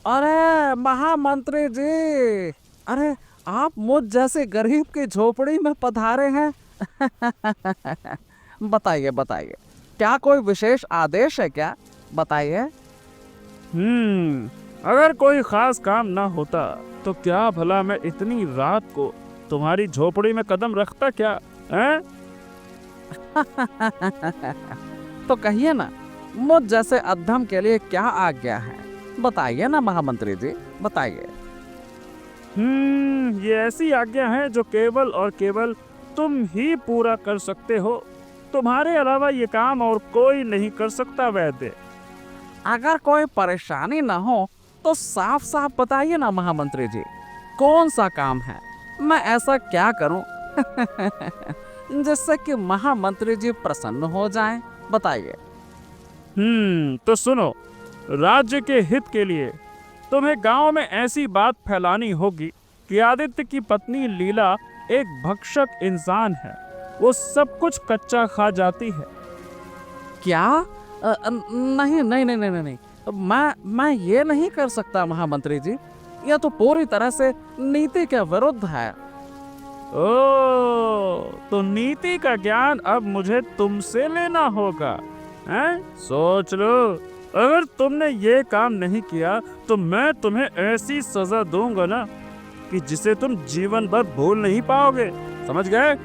अरे महामंत्री जी, अरे आप मुझ जैसे गरीब की झोपड़ी में पधारे हैं। बताइए बताइए, क्या कोई विशेष आदेश है क्या? बताइए। अगर कोई खास काम ना होता तो क्या भला मैं इतनी रात को तुम्हारी झोपड़ी में कदम रखता क्या? हैं? तो कहिए ना, मुझ जैसे अधम के लिए क्या आज्ञा है? बताइए ना महामंत्री जी, बताइए। ये ऐसी आज्ञा है जो केवल और केवल तुम ही पूरा कर सकते हो। तुम्हारे अलावा ये काम और कोई नहीं कर सकता वैद्य। अगर कोई परेशानी ना हो तो साफ साफ बताइए ना महामंत्री जी, कौन सा काम है? मैं ऐसा क्या करूं जिससे कि महामंत्री जी प्रसन्न हो जाएं? बताइए। तो सुनो, राज्य के हित के लिए तुम्हें गांव में ऐसी बात फैलानी होगी कि आदित्य की पत्नी लीला एक भक्षक इंसान है। वो सब कुछ कच्चा खा जाती है। क्या? नहीं नहीं नहीं नहीं नहीं नहीं। मैं ये नहीं कर सकता महामंत्री जी, यह तो पूरी तरह से नीति के विरुद्ध है। ओ, तो नीति का ज्ञान अब मुझे तुमसे लेना होगा, हैं? सोच लो, अगर तुमने ये काम नहीं किया तो मैं तुम्हें ऐसी सजा दूंगा ना कि जिसे तुम जीवन भर भूल नहीं पाओगे। समझ गए?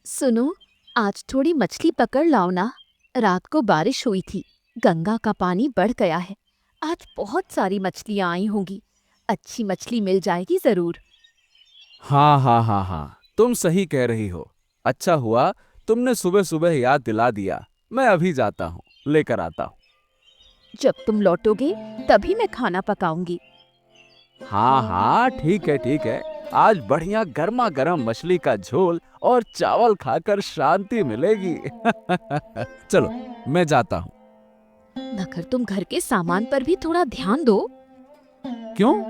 सुनो, आज थोड़ी मछली पकड़ लाओ ना। रात को बारिश हुई थी, गंगा का पानी बढ़ गया है। आज बहुत सारी मछलियां आई होंगी। अच्छी मछली मिल जाएगी जरूर। हाँ हाँ हाँ हाँ, तुम सही कह रही हो। अच्छा हुआ तुमने सुबह सुबह याद दिला दिया। मैं अभी जाता हूँ, लेकर आता हूँ। जब तुम लौटोगे तभी मैं खाना पकाऊंगी। हाँ हाँ, ठीक है ठीक है। आज बढ़िया गर्मा गर्म मछली का झोल और चावल खाकर शांति मिलेगी। चलो, मैं जाता हूँ। मगर तुम घर के सामान पर भी थोड़ा ध्यान दो। क्यों?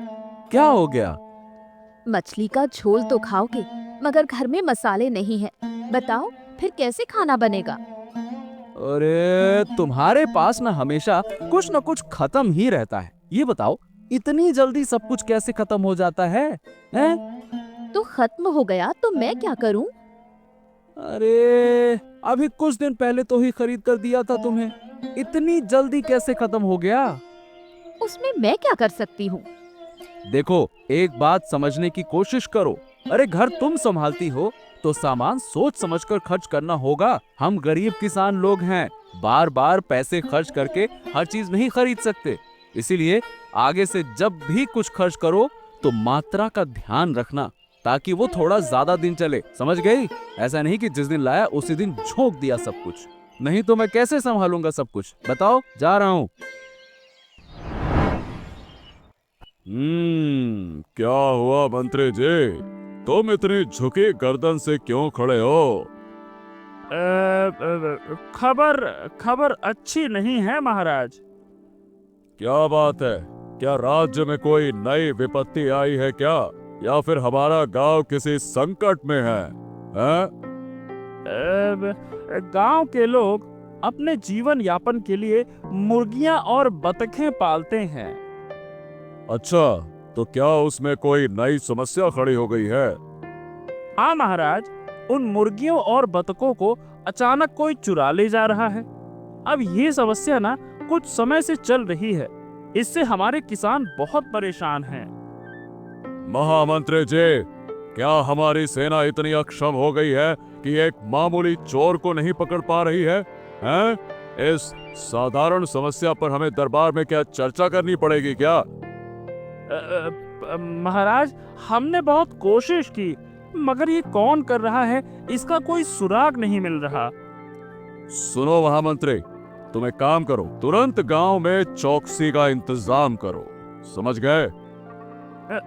क्या हो गया? मछली का झोल तो खाओगे, मगर घर में मसाले नहीं है। बताओ फिर कैसे खाना बनेगा? अरे तुम्हारे पास ना हमेशा कुछ ना कुछ खत्म ही रहता है। ये बताओ, इतनी जल्दी सब कुछ कैसे खत्म हो जाता है? हैं? तो खत्म हो गया तो मैं क्या करूं? अरे अभी कुछ दिन पहले तो ही खरीद कर दिया था तुम्हें। इतनी जल्दी कैसे खत्म हो गया? उसमें मैं क्या कर सकती हूँ? देखो, एक बात समझने की कोशिश करो। अरे घर तुम संभालती हो तो सामान सोच समझकर खर्च करना होगा। हम गरीब किसान लोग हैं, बार बार पैसे खर्च करके हर चीज नहीं खरीद सकते। इसीलिए आगे से जब भी कुछ खर्च करो तो मात्रा का ध्यान रखना, ताकि वो थोड़ा ज्यादा दिन चले। समझ गई? ऐसा नहीं कि जिस दिन लाया उसी दिन झोंक दिया सब कुछ। नहीं तो मैं कैसे संभालूंगा सब कुछ? बताओ, जा रहा हूँ। क्या हुआ मंत्री जी? तुम इतनी झुकी गर्दन से क्यों खड़े हो? खबर खबर अच्छी नहीं है महाराज। क्या बात है? क्या राज्य में कोई नई विपत्ति आई है क्या, या फिर हमारा गांव किसी संकट में है? गांव के लोग अपने जीवन यापन के लिए मुर्गियां और बतखें पालते हैं। अच्छा, तो क्या उसमें कोई नई समस्या खड़ी हो गई है? हाँ महाराज, उन मुर्गियों और बतखों को अचानक कोई चुरा ले जा रहा है। अब ये समस्या ना कुछ समय से चल रही है। इससे हमारे किसान बहुत परेशान हैं। महामंत्री जी, क्या हमारी सेना इतनी अक्षम हो गई है कि एक मामूली चोर को नहीं पकड़ पा रही है? हैं? इस साधारण समस्या पर हमें दरबार में क्या चर्चा करनी पड़ेगी क्या? महाराज, हमने बहुत कोशिश की, मगर ये कौन कर रहा है इसका कोई सुराग नहीं मिल रहा। सुनो महामंत्री, तुम एक काम करो, तुरंत गांव में चौकसी का इंतजाम करो। समझ गए?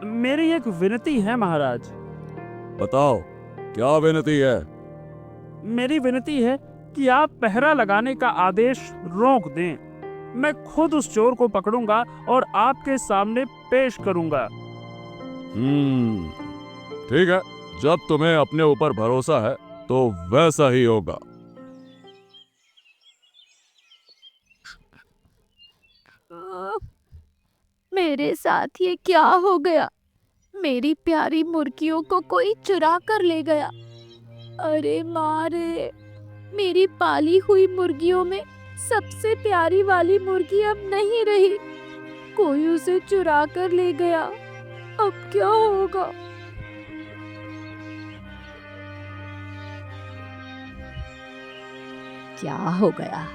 मेरी एक विनती है महाराज। बताओ, क्या विनती है? मेरी विनती है कि आप पहरा लगाने का आदेश रोक दें। मैं खुद उस चोर को पकड़ूंगा और आपके सामने पेश करूंगा। ठीक है, जब तुम्हें अपने ऊपर भरोसा है तो वैसा ही होगा। मेरे साथ ये क्या हो गया? मेरी प्यारी मुर्गियों को कोई चुरा कर ले गया। अरे मारे, मेरी पाली हुई मुर्गियों में सबसे प्यारी वाली मुर्गी अब नहीं रही। कोई उसे चुरा कर ले गया। अब क्या होगा? क्या हो गया?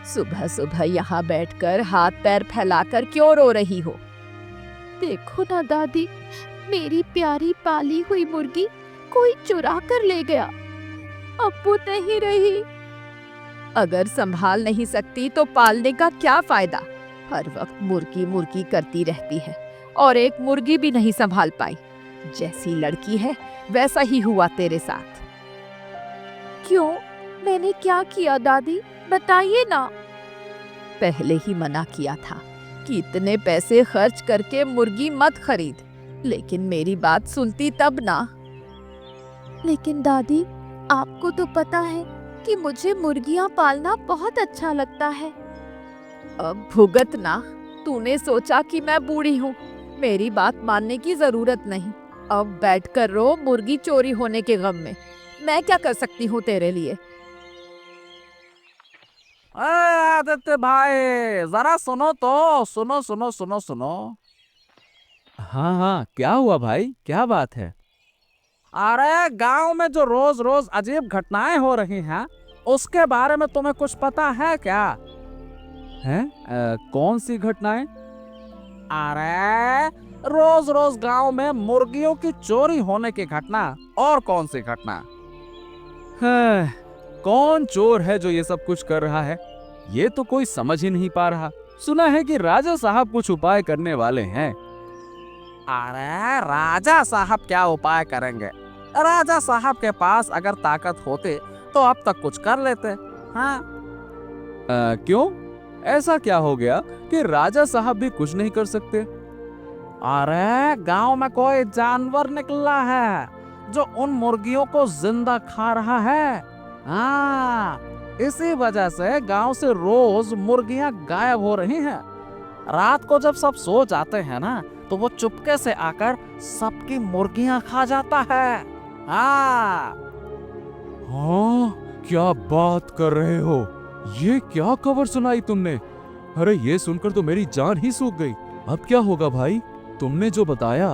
सुबह सुबह यहाँ बैठकर हाथ पैर फैलाकर क्यों रो रही हो? देखो ना दादी, मेरी प्यारी पाली हुई मुर्गी कोई चुरा कर ले गया। अब वो नहीं रही। अगर संभाल नहीं सकती तो पालने का क्या फायदा? हर वक्त मुर्गी मुर्गी करती रहती है और एक मुर्गी भी नहीं संभाल पाई। जैसी लड़की है वैसा ही हुआ तेरे साथ। क्यों? मैंने क्या किया दादी? बताइए ना। पहले ही मना किया था कि इतने पैसे खर्च करके मुर्गी मत खरीद, लेकिन मेरी बात सुनती तब ना। लेकिन दादी, आपको तो पता है कि मुझे मुर्गियां पालना बहुत अच्छा लगता है। अब भुगत ना। तूने सोचा कि मैं बूढ़ी हूँ, मेरी बात मानने की जरूरत नहीं। अब बैठकर रो मुर्गी चोरी होने के गम में। मैं क्या कर सकती हूँ तेरे लिए? आदित्य भाई, जरा सुनो तो, सुनो सुनो सुनो सुनो। हाँ हाँ, क्या हुआ भाई, क्या बात है? अरे गांव में जो रोज रोज अजीब घटनाएं हो रही हैं, उसके बारे में तुम्हें कुछ पता है क्या? हैं? कौन सी घटनाएं? अरे रोज रोज गांव में मुर्गियों की चोरी होने की घटना। और कौन सी घटना? हाँ, कौन चोर है जो ये सब कुछ कर रहा है? ये तो कोई समझ ही नहीं पा रहा। सुना है कि राजा साहब कुछ उपाय करने वाले हैं। अरे राजा साहब क्या उपाय करेंगे? राजा साहब के पास अगर ताकत होती तो अब तक कुछ कर लेते। हाँ। क्यों? ऐसा क्या हो गया कि राजा साहब भी कुछ नहीं कर सकते? अरे गांव में कोई जानवर निकला है जो उन मुर्गियों को जिंदा खा रहा है। हाँ, इसी वजह से गांव से रोज मुर्गियां गायब हो रही हैं। रात को जब सब सो जाते हैं ना, तो वो चुपके से आकर सबकी मुर्गियां खा जाता है। हाँ। हाँ, क्या बात कर रहे हो? ये क्या खबर सुनाई तुमने? अरे ये सुनकर तो मेरी जान ही सूख गई। अब क्या होगा भाई? तुमने जो बताया,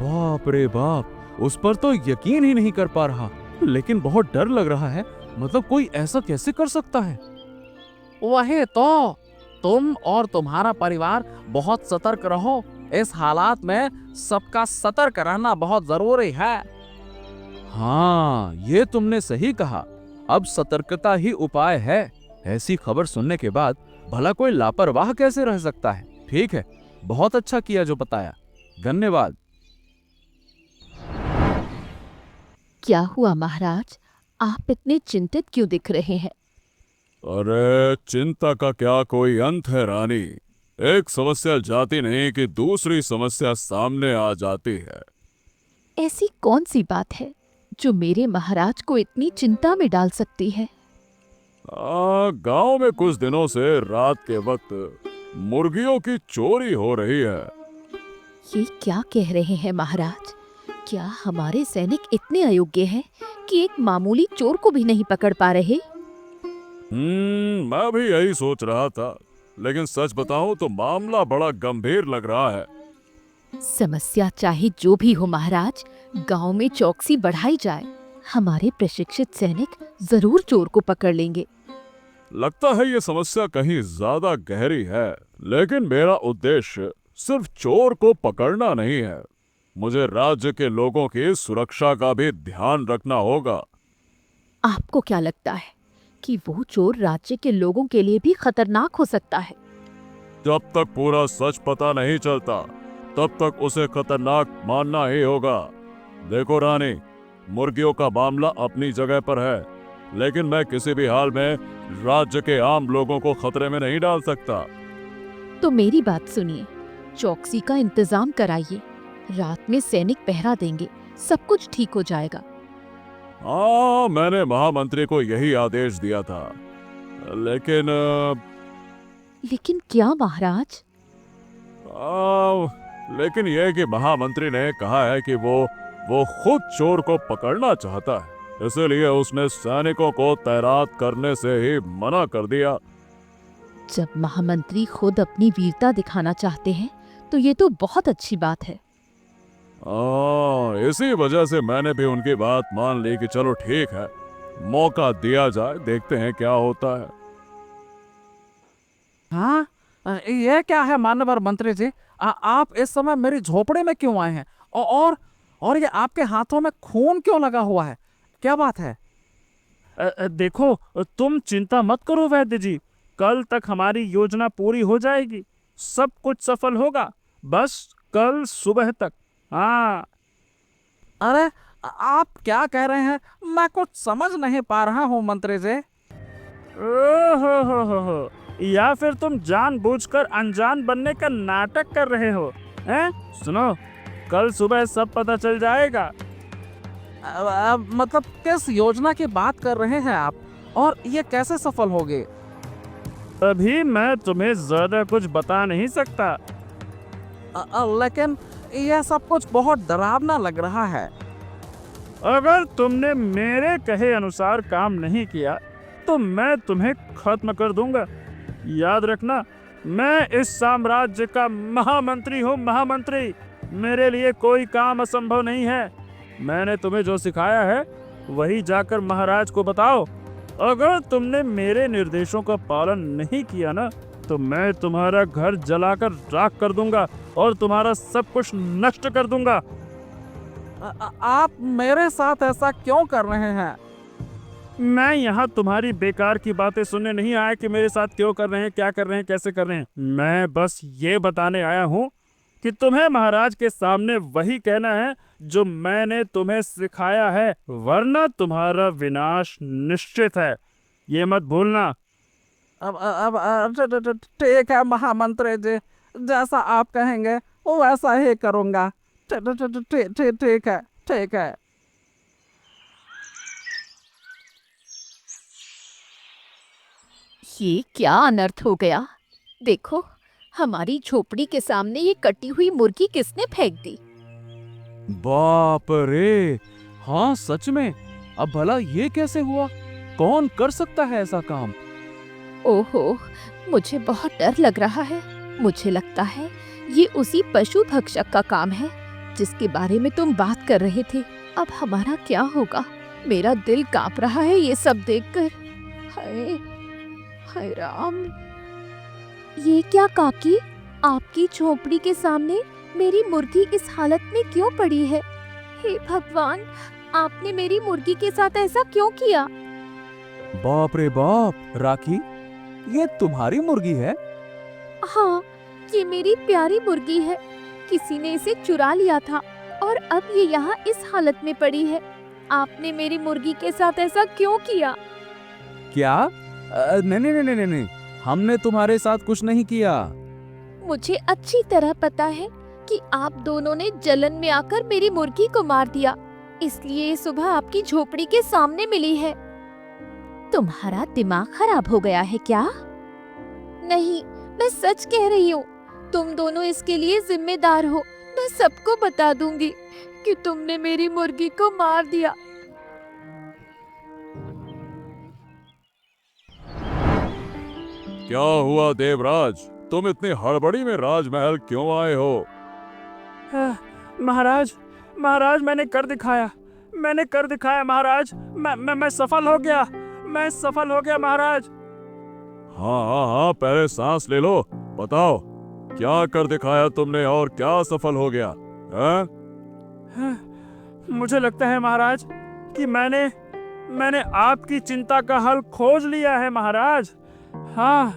बाप रे बाप, उस पर तो यकीन ही नहीं कर पा रहा, लेकिन बहुत डर लग रहा है। मतलब कोई ऐसा कैसे कर सकता है? वही तो, तुम और तुम्हारा परिवार बहुत सतर्क रहो। इस हालात में सबका सतर्क रहना बहुत जरूरी है। हाँ, ये तुमने सही कहा। अब सतर्कता ही उपाय है। ऐसी खबर सुनने के बाद भला कोई लापरवाह कैसे रह सकता है? ठीक है, बहुत अच्छा किया जो बताया, धन्यवाद। क्या हुआ महाराज? आप इतने चिंतित क्यों दिख रहे हैं? अरे चिंता का क्या कोई अंत है रानी। एक समस्या जाती नहीं कि दूसरी समस्या सामने आ जाती है। ऐसी कौन सी बात है जो मेरे महाराज को इतनी चिंता में डाल सकती है? गांव में कुछ दिनों से रात के वक्त मुर्गियों की चोरी हो रही है। ये क्या कह रहे हैं महाराज? क्या हमारे सैनिक इतने अयोग्य हैं कि एक मामूली चोर को भी नहीं पकड़ पा रहे? मैं भी यही सोच रहा था, लेकिन सच बताऊं तो मामला बड़ा गंभीर लग रहा है। समस्या चाहे जो भी हो महाराज, गांव में चौकसी बढ़ाई जाए। हमारे प्रशिक्षित सैनिक जरूर चोर को पकड़ लेंगे। लगता है ये समस्या कहीं ज्यादा गहरी है, लेकिन मेरा उद्देश्य सिर्फ चोर को पकड़ना नहीं है। मुझे राज्य के लोगों की सुरक्षा का भी ध्यान रखना होगा। आपको क्या लगता है कि वो चोर राज्य के लोगों के लिए भी खतरनाक हो सकता है? जब तक पूरा सच पता नहीं चलता, तब तक उसे खतरनाक मानना ही होगा। देखो रानी, मुर्गियों का मामला अपनी जगह पर है, लेकिन मैं किसी भी हाल में राज्य के आम लोगों को खतरे में नहीं डाल सकता। तो मेरी बात सुनिए, चौकसी का इंतजाम कराइए। रात में सैनिक पहरा देंगे, सब कुछ ठीक हो जाएगा। हाँ, मैंने महामंत्री को यही आदेश दिया था, लेकिन लेकिन क्या महाराज? लेकिन यह कि महामंत्री ने कहा है कि वो खुद चोर को पकड़ना चाहता है, इसलिए उसने सैनिकों को तैनात करने से ही मना कर दिया। जब महामंत्री खुद अपनी वीरता दिखाना चाहते हैं तो ये तो बहुत अच्छी बात है। इसी वजह से मैंने भी उनकी बात मान ली कि चलो ठीक है, मौका दिया जाए, देखते हैं क्या होता है। हाँ, ये क्या है मानवर मंत्री जी? आप इस समय मेरी झोपड़ी में क्यों आए हैं? और ये आपके हाथों में खून क्यों लगा हुआ है? क्या बात है? देखो, तुम चिंता मत करो वैद्य जी, कल तक हमारी योजना पूरी हो जाएगी, सब कुछ सफल होगा, बस कल सुबह तक। हाँ। अरे, आप क्या कह रहे हैं? मैं कुछ समझ नहीं पा रहा हूँ मंत्री जी। हो, या फिर तुम जानबूझकर अनजान बनने का नाटक कर रहे हो, हैं? सुनो, कल सुबह सब पता चल जाएगा। मतलब किस योजना की बात कर रहे हैं आप, और ये कैसे सफल होगी? अभी मैं तुम्हें ज्यादा कुछ बता नहीं सकता। लेकिन यह सब कुछ बहुत डरावना लग रहा है। अगर तुमने मेरे कहे अनुसार काम नहीं किया तो मैं तुम्हें खत्म कर दूंगा। याद रखना, मैं इस साम्राज्य का महामंत्री हूँ, महामंत्री। मेरे लिए कोई काम असंभव नहीं है। मैंने तुम्हें जो सिखाया है वही जाकर महाराज को बताओ। अगर तुमने मेरे निर्देशों का पालन नहीं किया ना, तो मैं तुम्हारा घर जलाकर राख कर दूंगा और तुम्हारा सब कुछ नष्ट कर दूंगा। आप मेरे साथ ऐसा क्यों कर रहे हैं? मैं यहाँ तुम्हारी बेकार की बातें सुनने नहीं आया कि मेरे साथ क्यों कर रहे हैं, क्या कर रहे हैं, कैसे कर रहे हैं। मैं बस ये बताने आया हूँ कि तुम्हें महाराज के सामने वही कहना है जो मैंने तुम्हें सिखाया है, वरना तुम्हारा विनाश निश्चित है, ये मत भूलना। अब ठीक है महामंत्री जी, जैसा आप कहेंगे वो वैसा ही करूँगा। ठीक है, ठीक है। ये क्या अनर्थ हो गया? देखो, हमारी झोपड़ी के सामने ये कटी हुई मुर्गी किसने फेंक दी? बाप रे, हाँ सच में। अब भला ये कैसे हुआ? कौन कर सकता है ऐसा काम? ओहो, मुझे बहुत डर लग रहा है। मुझे लगता है ये उसी पशु भक्षक का काम है जिसके बारे में तुम बात कर रहे थे। अब हमारा क्या होगा? मेरा दिल कांप रहा है ये सब देखकर। हाय हाय राम। ये क्या काकी, आपकी झोपड़ी के सामने मेरी मुर्गी इस हालत में क्यों पड़ी है? हे भगवान, आपने मेरी मुर्गी के साथ ऐसा क्यों किया? बाप रे बाप, राखी, ये तुम्हारी मुर्गी है? हाँ, ये मेरी प्यारी मुर्गी है। किसी ने इसे चुरा लिया था और अब ये यहाँ इस हालत में पड़ी है। आपने मेरी मुर्गी के साथ ऐसा क्यों किया? क्या? नहीं नहीं नहीं नहीं नहीं, हमने तुम्हारे साथ कुछ नहीं किया। मुझे अच्छी तरह पता है कि आप दोनों ने जलन में आकर मेरी मुर्गी को मार दिया, इसलिए ये सुबह आपकी झोपड़ी के सामने मिली है। तुम्हारा दिमाग खराब हो गया है क्या? नहीं, मैं सच कह रही हूँ। तुम दोनों इसके लिए जिम्मेदार हो। मैं सबको बता दूंगी कि तुमने मेरी मुर्गी को मार दिया। क्या हुआ देवराज, तुम इतनी हड़बड़ी में राजमहल क्यों आए हो? महाराज, महाराज, मैंने कर दिखाया महाराज। मैं सफल हो गया, मैं सफल हो गया महाराज। हाँ हाँ हाँ, पहले सांस ले लो, बताओ क्या कर दिखाया तुमने और क्या सफल हो गया? मुझे लगता है महाराज कि मैंने आपकी चिंता का हल खोज लिया है महाराज। हाँ।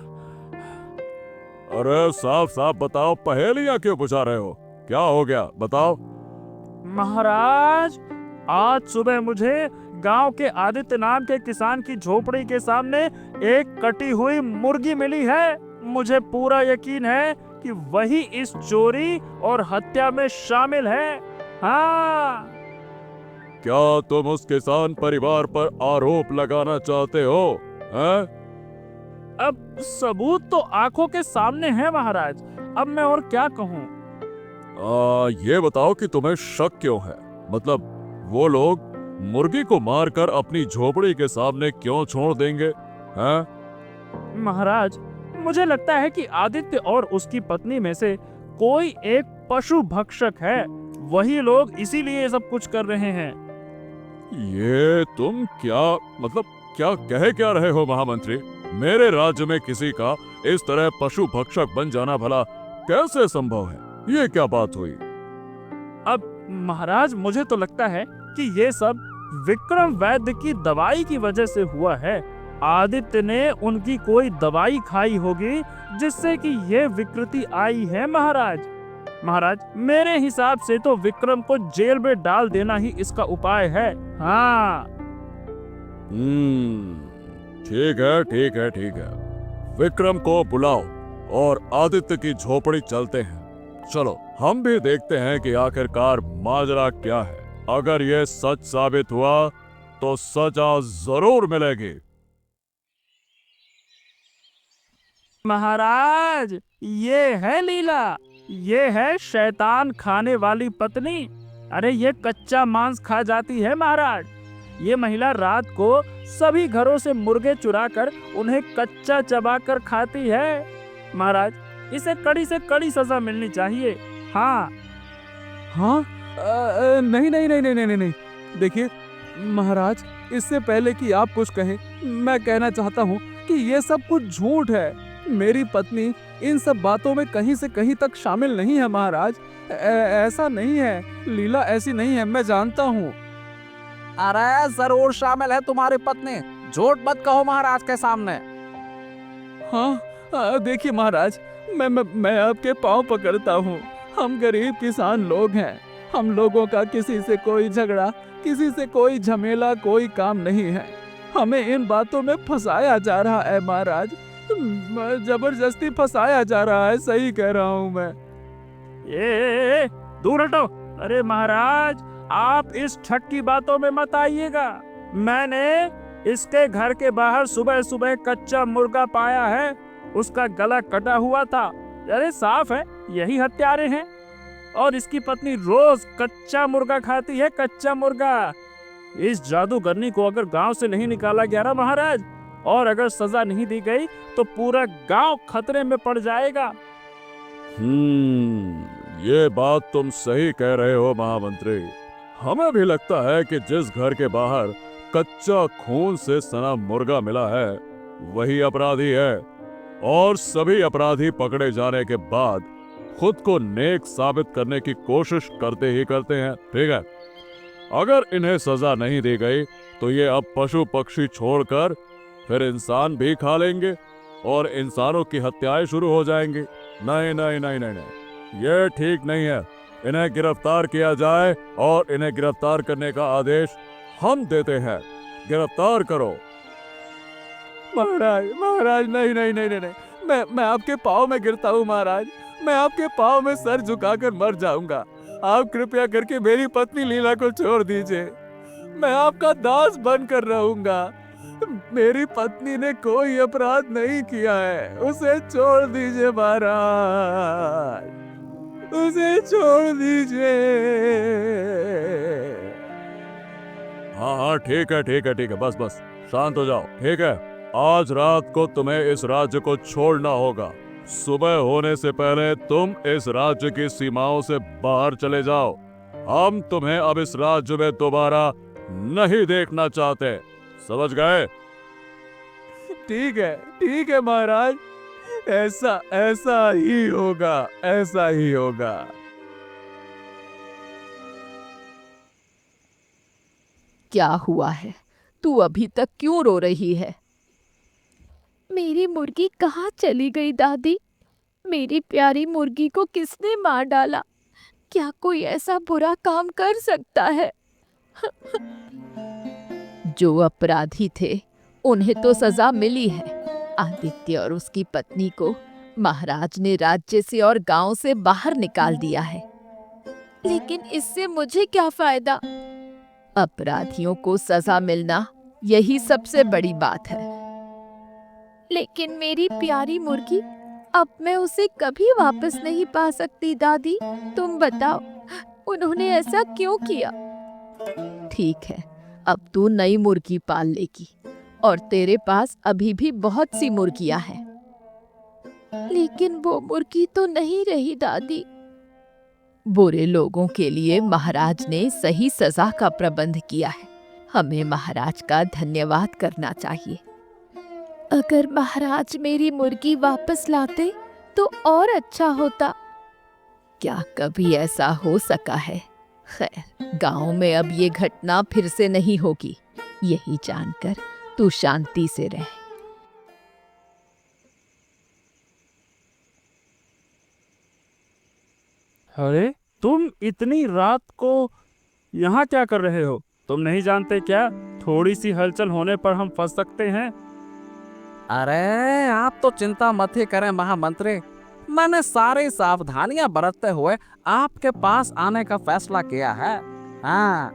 अरे साफ साफ बताओ, पहेलियां क्यों बुझा रहे हो? क्या हो गया, बताओ। महाराज, आज सुबह मुझे गांव के आदित्य नाम के किसान की झोपड़ी के सामने एक कटी हुई मुर्गी मिली है। मुझे पूरा यकीन है कि वही इस चोरी और हत्या में शामिल है। हाँ। क्या तुम उस किसान परिवार पर आरोप लगाना चाहते हो? हैं? अब सबूत तो आंखों के सामने है महाराज, अब मैं और क्या कहूँ। ये बताओ कि तुम्हें शक क्यों है? मतलब वो लोग मुर्गी को मारकर अपनी झोपड़ी के सामने क्यों छोड़ देंगे? हैं? महाराज, मुझे लगता है कि आदित्य और उसकी पत्नी में से कोई एक पशु भक्षक है, वही लोग इसीलिए सब कुछ कर रहे हैं। ये तुम क्या कह रहे हो महामंत्री? मेरे राज्य में किसी का इस तरह पशु भक्षक बन जाना भला कैसे संभव है? ये क्या बात हुई? अब महाराज, मुझे तो लगता है कि ये सब विक्रम वैद्य की दवाई की वजह से हुआ है। आदित्य ने उनकी कोई दवाई खाई होगी जिससे कि ये विकृति आई है महाराज। मेरे हिसाब से तो विक्रम को जेल में डाल देना ही इसका उपाय है। हाँ। ठीक है। विक्रम को बुलाओ और आदित्य की झोपड़ी चलते हैं। चलो हम भी देखते हैं कि आखिरकार माजरा क्या है। अगर ये सच साबित हुआ तो सजा जरूर मिलेगी। महाराज, ये है लीला, ये है शैतान खाने वाली पत्नी। अरे ये कच्चा मांस खा जाती है महाराज। ये महिला रात को सभी घरों से मुर्गे चुराकर उन्हें कच्चा चबाकर खाती है। महाराज, इसे कड़ी से कड़ी सजा मिलनी चाहिए। हाँ। हाँ? नहीं। देखिए महाराज, इससे पहले कि आप कुछ कहें, मैं कहना चाहता हूँ कि ये सब कुछ झूठ है। मेरी पत्नी इन सब बातों में कहीं से कहीं तक शामिल नहीं है महाराज। ऐसा नहीं है, लीला ऐसी नहीं है, मैं जानता हूँ। अरे जरूर शामिल है तुम्हारी पत्नी, झूठ मत कहो महाराज के सामने। हाँ, देखिए महाराज, मैं आपके पाँव पकड़ता हूँ। हम गरीब किसान लोग हैं। हम लोगों का किसी से कोई झगड़ा, किसी से कोई झमेला, कोई काम नहीं है। हमें इन बातों में फंसाया जा रहा है महाराज, जबरदस्ती फंसाया जा रहा है। सही कह रहा हूँ मैं। ये दूर हटो। अरे महाराज, आप इस ठग की बातों में मत आइएगा। मैंने इसके घर के बाहर सुबह सुबह कच्चा मुर्गा पाया है, उसका गला कटा हुआ था। अरे साफ है यही हत्यारे हैं। और इसकी पत्नी रोज कच्चा मुर्गा खाती है, कच्चा मुर्गा। इस जादूगरनी को अगर गांव से नहीं निकाला गया ना महाराज, और अगर सजा नहीं दी गई तो पूरा गांव खतरे में पड़ जाएगा। ये बात तुम सही कह रहे हो महामंत्री। हमें भी लगता है कि जिस घर के बाहर कच्चा खून से सना मुर्गा मिला है वही अपराधी है, और सभी अपराधी पकड़े जाने के बाद खुद को नेक साबित करने की कोशिश करते ही करते हैं। ठीक है, अगर इन्हें सजा नहीं दी गई तो ये अब पशु पक्षी छोड़कर फिर इंसान भी खा लेंगे और इंसानों की हत्याएं शुरू हो जाएंगी। नहीं, ये ठीक नहीं है। इन्हें गिरफ्तार किया जाए और इन्हें गिरफ्तार करने का आदेश हम देते हैं। गिरफ्तार करो। महाराज, नहीं। मैं आपके पाँव में गिरता हूँ महाराज। मैं आपके पाँव में सर झुकाकर मर जाऊंगा। आप कृपया करके मेरी पत्नी लीला को छोड़ दीजिए। मैं आपका दास बनकर रहूंगा। मेरी पत्नी ने कोई अपराध नहीं किया है, उसे छोड़ दीजिए महाराज, उसे छोड़ दीजिए। हाँ, ठीक है, बस शांत हो जाओ। ठीक है, आज रात को तुम्हें इस राज्य को छोड़ना होगा। सुबह होने से पहले तुम इस राज्य की सीमाओं से बाहर चले जाओ। हम तुम्हें अब इस राज्य में दोबारा नहीं देखना चाहते। समझ गए? ठीक है महाराज, ऐसा ही होगा। क्या हुआ है? तू अभी तक क्यों रो रही है? मेरी मुर्गी कहाँ चली गई दादी? मेरी प्यारी मुर्गी को किसने मार डाला? क्या कोई ऐसा बुरा काम कर सकता है? जो अपराधी थे उन्हें तो सजा मिली है। आदित्य और उसकी पत्नी को महाराज ने राज्य से और गांव से बाहर निकाल दिया है। लेकिन इससे मुझे क्या फायदा? अपराधियों को सजा मिलना यही सबसे बड़ी बात है। लेकिन मेरी प्यारी मुर्गी, अब मैं उसे कभी वापस नहीं पा सकती दादी। तुम बताओ, उन्होंने ऐसा क्यों किया? ठीक है, अब तू नई मुर्गी पाल लेगी और तेरे पास अभी भी बहुत सी मुर्गियां हैं। लेकिन वो मुर्गी तो नहीं रही दादी। बुरे लोगों के लिए महाराज ने सही सजा का प्रबंध किया है। हमें महाराज का धन्यवाद करना चाहिए। अगर महाराज मेरी मुर्गी वापस लाते तो और अच्छा होता। क्या कभी ऐसा हो सका है? खैर, गांव में अब ये घटना फिर से नहीं होगी, यही जानकर तू शांति से रह। अरे, तुम इतनी रात को यहाँ क्या कर रहे हो? तुम नहीं जानते क्या, थोड़ी सी हलचल होने पर हम फंस सकते हैं। अरे आप तो चिंता मत ही करें महामंत्री, मैंने सारी सावधानियां बरतते हुए आपके पास आने का फैसला किया है। हाँ।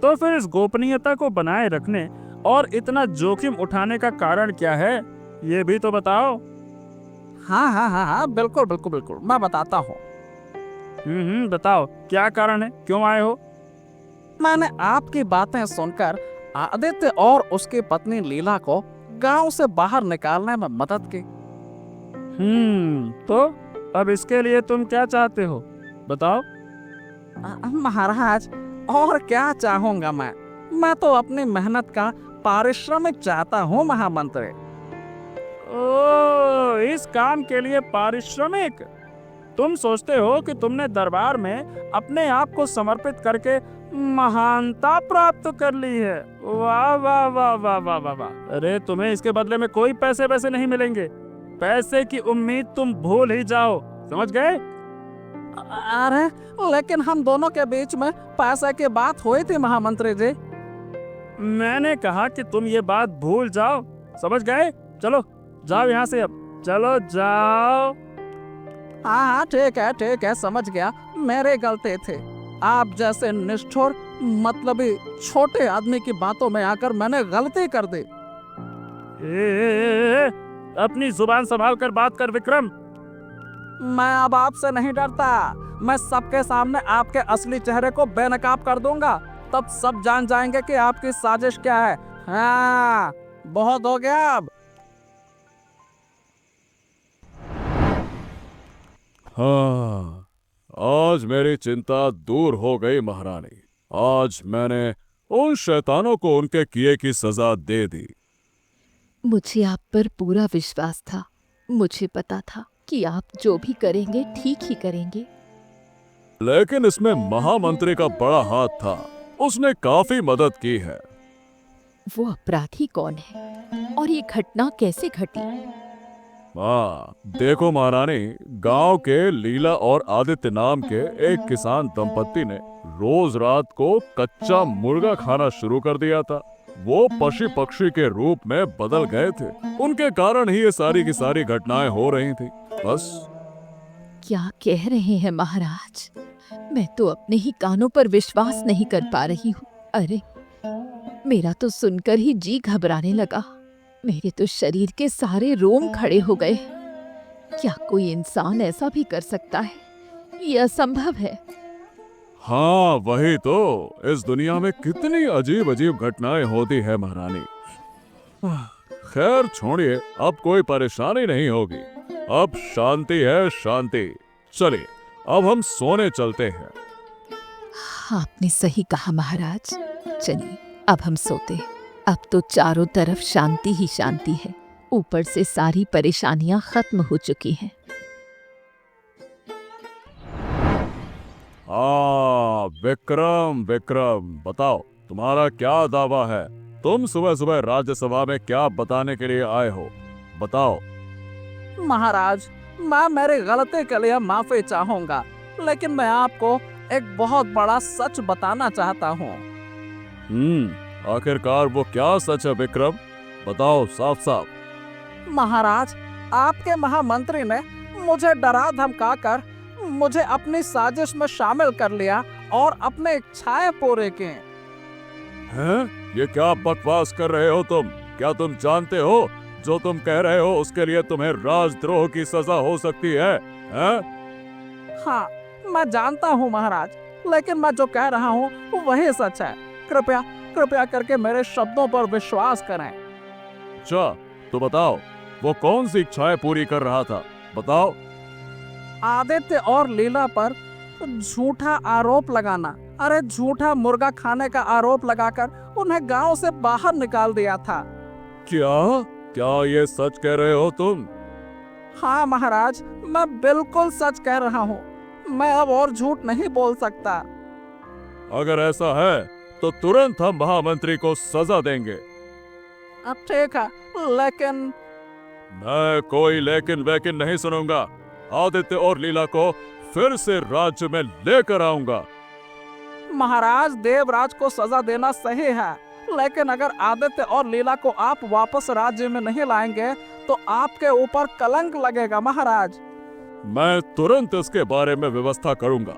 तो फिर इस गोपनीयता को बनाए रखने और इतना जोखिम उठाने का कारण क्या है, ये भी तो बताओ। हाँ हाँ हाँ हाँ, बिल्कुल बिल्कुल बिल्कुल, मैं बताता हूँ। बताओ, क्या कारण है, क्यों आए हो? मैंने आपकी बातें सुनकर आदित्य और उसकी पत्नी लीला को गांव से बाहर निकालने में मदद की। तो अब इसके लिए तुम क्या चाहते हो, बताओ। महाराज, और क्या चाहूंगा मैं तो अपनी मेहनत का पारिश्रमिक चाहता हूँ महामंत्री। ओ, इस काम के लिए पारिश्रमिक? तुम सोचते हो कि तुमने दरबार में अपने आप को समर्पित करके महानता प्राप्त कर ली है। वाह वाह वाह वाह वाह वाह वाह। अरे, तुम्हें इसके बदले में कोई पैसे नहीं मिलेंगे। पैसे की उम्मीद तुम भूल ही जाओ, समझ गए? अरे, लेकिन हम दोनों के बीच में पैसे की बात हुई थी महामंत्री जी। मैंने कहा कि तुम ये बात भूल जाओ, समझ गए? चलो जाओ यहाँ से, अब चलो जाओ। हाँ ठीक है, समझ गया, मेरे गलती थे। आप जैसे निष्ठुर मतलबी छोटे आदमी की बातों में आकर मैंने गलती कर दी। अपनी जुबान संभाल कर बात कर विक्रम। मैं अब आपसे नहीं डरता, मैं सबके सामने आपके असली चेहरे को बेनकाब कर दूंगा, तब सब जान जाएंगे कि आपकी साजिश क्या है। हाँ, बहुत हो गया अब। हाँ, आज मेरी चिंता दूर हो गई महारानी। आज मैंने उन शैतानों को उनके किए की सजा दे दी। मुझे आप पर पूरा विश्वास था। मुझे पता था कि आप जो भी करेंगे ठीक ही करेंगे। लेकिन इसमें महामंत्री का बड़ा हाथ था, उसने काफी मदद की है। वो अपराधी कौन है और ये घटना कैसे घटी? देखो महारानी, गांव के लीला और आदित्य नाम के एक किसान दंपत्ति ने रोज रात को कच्चा मुर्गा खाना शुरू कर दिया था। वो पशु पक्षी के रूप में बदल गए थे। उनके कारण ही ये सारी की सारी घटनाएं हो रही थी। बस। क्या कह रहे हैं महाराज? मैं तो अपने ही कानों पर विश्वास नहीं कर पा रही हूँ। अरे, मेरा तो सुनकर ही जी घबराने लगा। मेरे तो शरीर के सारे रोम खड़े हो गए। क्या कोई इंसान ऐसा भी कर सकता है? यह असंभव है। हाँ, वही तो। इस दुनिया में कितनी अजीब अजीब घटनाएं होती है महारानी। खैर छोड़िए, अब कोई परेशानी नहीं होगी। अब शांति है, शांति। चलिए, अब हम सोने चलते हैं। आपने सही कहा महाराज। चलिए, अब हम सोते हैं। अब तो चारों तरफ शांति ही शांति है। ऊपर से सारी परेशानियां खत्म हो चुकी हैं। विक्रम विक्रम, बताओ तुम्हारा क्या दावा है? तुम सुबह सुबह राज्यसभा में क्या बताने के लिए आए हो, बताओ। महाराज, मैं मेरी गलती के लिए माफी चाहूंगा, लेकिन मैं आपको एक बहुत बड़ा सच बताना चाहता हूँ। आखिरकार वो क्या सच है विक्रम? बताओ साफ साफ। महाराज, आपके महामंत्री ने मुझे डरा धमका कर मुझे अपनी साजिश में शामिल कर लिया और अपने इच्छाएं पूरे की। हैं? ये क्या बकवास कर रहे हो तुम? क्या तुम जानते हो जो तुम कह रहे हो उसके लिए तुम्हें राजद्रोह की सजा हो सकती है? हैं? हाँ, मैं जानता हूँ महाराज, लेकिन मैं जो कह रहा हूँ वो वही सच है। कृपया कृपया करके मेरे शब्दों पर विश्वास करें। अच्छा, तो बताओ वो कौन सी इच्छाएं पूरी कर रहा था? बताओ। आदित्य और लीला पर झूठा आरोप लगाना, अरे झूठा मुर्गा खाने का आरोप लगाकर उन्हें गांव से बाहर निकाल दिया था। क्या क्या ये सच कह रहे हो तुम? हाँ महाराज, मैं बिल्कुल सच कह रहा हूँ। मैं अब और झूठ नहीं बोल सकता। अगर ऐसा है तो तुरंत हम महामंत्री को सजा देंगे। अब ठीक है, लेकिन मैं कोई लेकिन वैकिन नहीं सुनूंगा। आदित्य और लीला को फिर से राज्य में लेकर आऊंगा। महाराज, देवराज को सजा देना सही है, लेकिन अगर आदित्य और लीला को आप वापस राज्य में नहीं लाएंगे तो आपके ऊपर कलंक लगेगा महाराज। मैं तुरंत इसके बारे में व्यवस्था करूंगा।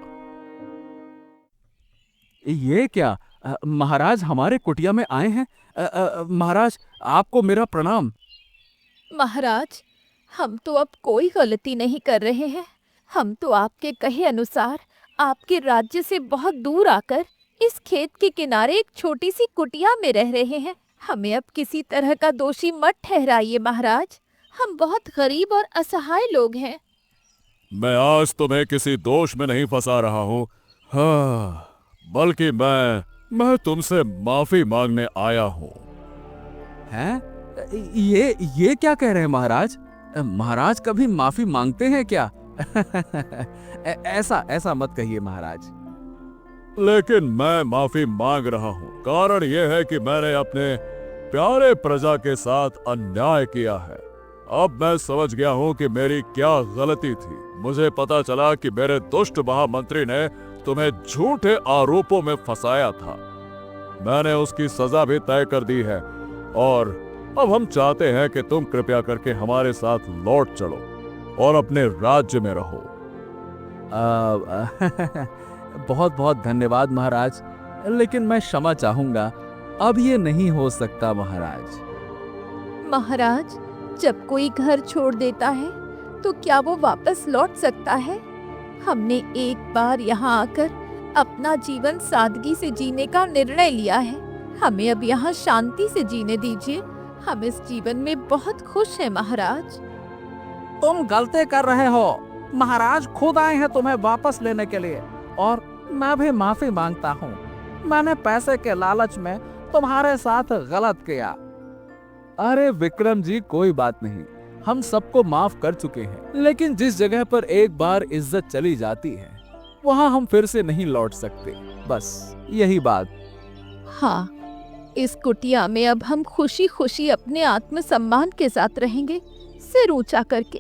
ये क्या? महाराज हमारे कुटिया में आए हैं। महाराज, आपको मेरा प्रणाम। महाराज, हम तो अब कोई गलती नहीं कर रहे हैं। हम तो आपके कहे अनुसार आपके राज्य से बहुत दूर आकर इस खेत के किनारे एक छोटी सी कुटिया में रह रहे हैं। हमें अब किसी तरह का दोषी मत ठहराइए महाराज। हम बहुत गरीब और असहाय लोग हैं। मैं आज तुम्हें किसी दोष में नहीं फंसा रहा हूँ, हाँ, बल्कि मैं तुमसे माफी मांगने आया हूँ। हैं? ये क्या कह रहे हैं महाराज? महाराज कभी माफी मांगते हैं क्या? ऐसा मत कहिए महाराज। लेकिन मैं माफी मांग रहा हूँ, कारण यह है कि मैंने अपने प्यारे प्रजा के साथ अन्याय किया है। अब मैं समझ गया हूँ कि मेरी क्या गलती थी। मुझे पता चला कि मेरे दुष्ट महामंत्री ने तुम्हें झूठे आरोपों में फंसाया था। मैंने उसकी सजा भी तय कर दी है और अब हम चाहते हैं कि तुम कृपया करके हमारे साथ लौट चलो और अपने राज्य में रहो। बहुत बहुत धन्यवाद महाराज, लेकिन मैं क्षमा चाहूंगा। अब ये नहीं हो सकता महाराज। महाराज, जब कोई घर छोड़ देता है तो क्या वो वापस लौट सकता है? हमने एक बार यहाँ आकर अपना जीवन सादगी से जीने का निर्णय लिया है। हमें अब यहाँ शांति से जीने दीजिए। हम इस जीवन में बहुत खुश हैं महाराज। तुम गलती कर रहे हो। महाराज खुद आए हैं तुम्हें वापस लेने के लिए, और मैं भी माफी मांगता हूँ। मैंने पैसे के लालच में तुम्हारे साथ गलत किया। अरे विक्रम जी, कोई बात नहीं, हम सबको माफ कर चुके हैं। लेकिन जिस जगह पर एक बार इज्जत चली जाती है वहां हम फिर से नहीं लौट सकते, बस यही बात। हाँ, इस कुटिया में अब हम खुशी खुशी अपने आत्मसम्मान के साथ रहेंगे, सिर ऊंचा करके।